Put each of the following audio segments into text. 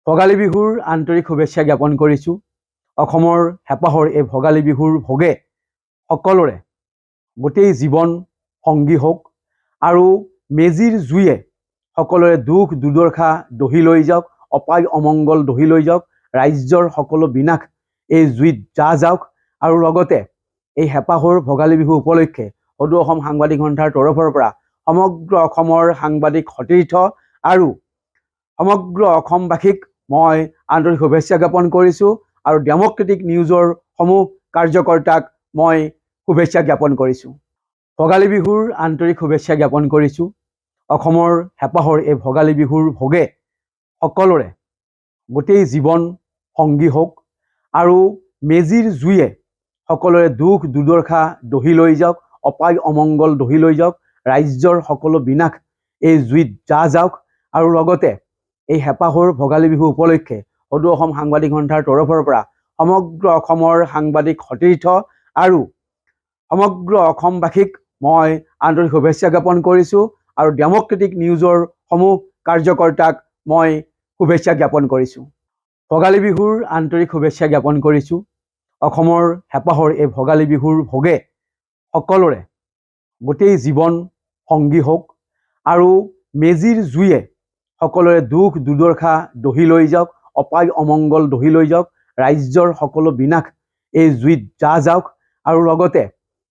ভোগালী বিহুৰ আন্তৰিক শুভেচ্ছা জ্ঞাপন কৰিছোঁ। অসমৰ হেঁপাহৰ এই ভোগালী বিহুৰ ভোগে সকলোৰে গোটেই জীৱন সংগী হওক আৰু মেজিৰ জুয়ে সকলোৰে দুখ দুৰ্দশা দহি লৈ যাওক, অপায় অমংগল দহি লৈ যাওক, ৰাজ্যৰ সকলো বিনাশ এই জুইত যা যাওক আৰু লগতে এই হেঁপাহৰ ভোগালী বিহু উপলক্ষে সদৌ অসম সাংবাদিক সন্থাৰ তৰফৰ পৰা সমগ্ৰ অসমৰ সাংবাদিক সতীৰ্থ আৰু সমগ্ৰ অসমবাসীক মই আন্তৰিক শুভেচ্ছা জ্ঞাপন কৰিছোঁ আৰু ডেমক্ৰেটিক নিউজৰ সমূহ কাৰ্যকৰ্তাক মই শুভেচ্ছা জ্ঞাপন কৰিছোঁ। ভোগালী বিহুৰ আন্তৰিক শুভেচ্ছা জ্ঞাপন কৰিছোঁ। অসমৰ হেঁপাহৰ এই ভোগালী বিহুৰ ভোগে সকলোৰে গোটেই জীৱন সংগী হওক আৰু মেজিৰ জুয়ে সকলোৰে দুখ দুৰ্দশা দহি লৈ যাওক, অপায় অমংগল দহি লৈ যাওক, ৰাজ্যৰ সকলো বিনাশ এই জুইত যা যাওক আৰু লগতে এই হেঁপাহৰ ভোগালী বিহু উপলক্ষে সদৌ অসম সাংবাদিক সন্থাৰ তৰফৰ পৰা সমগ্ৰ অসমৰ সাংবাদিক সতীৰ্থ আৰু সমগ্ৰ অসমবাসীক মই আন্তৰিক শুভেচ্ছা জ্ঞাপন কৰিছোঁ আৰু ডেমক্ৰেটিক নিউজৰ সমূহ কাৰ্যকৰ্তাক মই শুভেচ্ছা জ্ঞাপন কৰিছোঁ। ভোগালী বিহুৰ আন্তৰিক শুভেচ্ছা জ্ঞাপন কৰিছোঁ। অসমৰ হেঁপাহৰ এই ভোগালী বিহুৰ ভোগে সকলোৰে গোটেই জীৱন সংগী হওক আৰু মেজিৰ জুয়ে সকলোৰে দুখ দুৰ্দশা দহি লৈ যাওক, অপায় অমংগল দহি লৈ যাওক, ৰাজ্যৰ সকলো বিনাশ এই জুইত যা যাওক আৰু লগতে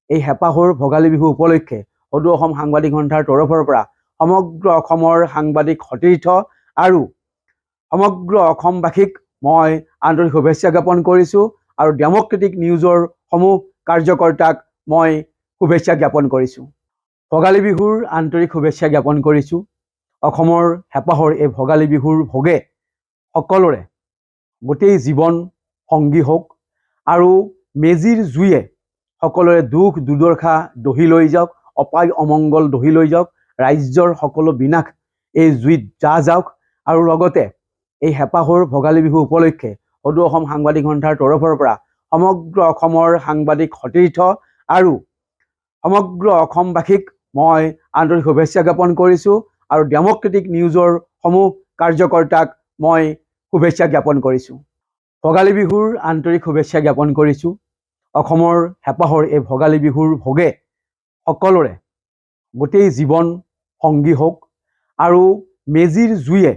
এই হেঁপাহৰ ভোগালী বিহু উপলক্ষে সদৌ অসম সাংবাদিক সন্থাৰ তৰফৰ পৰা সমগ্ৰ অসমৰ সাংবাদিক সতীৰ্থ আৰু সমগ্ৰ অসমবাসীক মই আন্তৰিক শুভেচ্ছা জ্ঞাপন কৰিছোঁ আৰু ডেমক্ৰেটিক নিউজৰ সমূহ কাৰ্যকৰ্তাক মই শুভেচ্ছা জ্ঞাপন কৰিছোঁ। ভোগালী বিহুৰ আন্তৰিক শুভেচ্ছা জ্ঞাপন কৰিছোঁ। অসমৰ হেঁপাহৰ এই ভোগালী বিহুৰ ভোগে সকলোৰে গোটেই জীৱন সংগী হওক আৰু মেজিৰ জুয়ে সকলোৰে দুখ দুৰ্দশা দহি লৈ যাওক, অপায় অমংগল দহি লৈ যাওক, ৰাজ্যৰ সকলো বিনাশ এই জুইত যা যাওক আৰু লগতে এই হেঁপাহৰ ভোগালী বিহু উপলক্ষে সদৌ অসম সাংবাদিক সন্থাৰ তৰফৰ পৰা সমগ্ৰ অসমৰ সাংবাদিক সতীৰ্থ আৰু সমগ্ৰ অসমবাসীক মই আন্তৰিক শুভেচ্ছা জ্ঞাপন কৰিছোঁ আৰু ডেমক্ৰেটিক নিউজৰ সমূহ কাৰ্যকৰ্তাক মই শুভেচ্ছা জ্ঞাপন কৰিছোঁ। ভোগালী বিহুৰ আন্তৰিক শুভেচ্ছা জ্ঞাপন কৰিছোঁ। অসমৰ হেঁপাহৰ এই ভোগালী বিহুৰ ভোগে সকলোৰে গোটেই জীৱন সংগী হওক আৰু মেজিৰ জুয়ে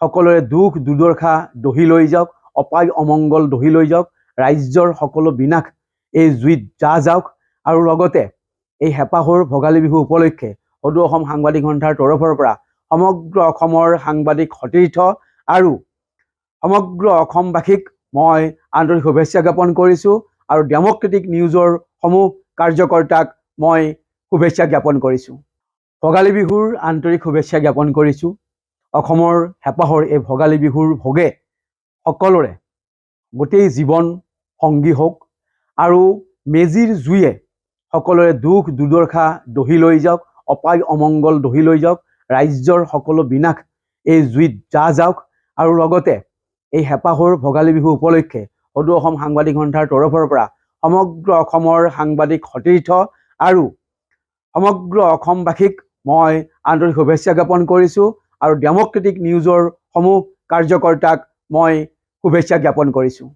সকলোৰে দুখ দুৰ্দশা দহি লৈ যাওক, অপায় অমংগল দহি লৈ যাওক, ৰাজ্যৰ সকলো বিনাশ এই জুইত যা যাওক আৰু লগতে এই হেঁপাহৰ ভোগালী বিহু উপলক্ষে সদৌ অসম সাংবাদিক সন্থাৰ তৰফৰ পৰা সমগ্ৰ অসমৰ সাংবাদিক সতীৰ্থ আৰু সমগ্ৰ অসমবাসীক মই আন্তৰিক শুভেচ্ছা জ্ঞাপন কৰিছোঁ আৰু ডেমক্ৰেটিক নিউজৰ সমূহ কাৰ্যকৰ্তাক মই শুভেচ্ছা জ্ঞাপন কৰিছোঁ। ভোগালী বিহুৰ আন্তৰিক শুভেচ্ছা জ্ঞাপন কৰিছোঁ। অসমৰ হেঁপাহৰ এই ভোগালী বিহুৰ ভোগে সকলোৰে গোটেই জীৱন সংগী হওক আৰু মেজিৰ জুয়ে সকলোৰে দুখ দুৰ্দশা দহি লৈ যাওক, অপায় অমংগল দহি লৈ যাওক, ৰাজ্যৰ সকলো বিনাশ এই জুইত যা যাওক আৰু লগতে এই হেঁপাহৰ ভোগালী বিহু উপলক্ষে সদৌ অসম সাংবাদিক সন্থাৰ তৰফৰ পৰা সমগ্ৰ অসমৰ সাংবাদিক সতীৰ্থ আৰু সমগ্ৰ অসমবাসীক মই আন্তৰিক শুভেচ্ছা জ্ঞাপন কৰিছোঁ আৰু ডেমক্ৰেটিক নিউজৰ সমূহ কাৰ্যকৰ্তাক মই শুভেচ্ছা জ্ঞাপন কৰিছোঁ।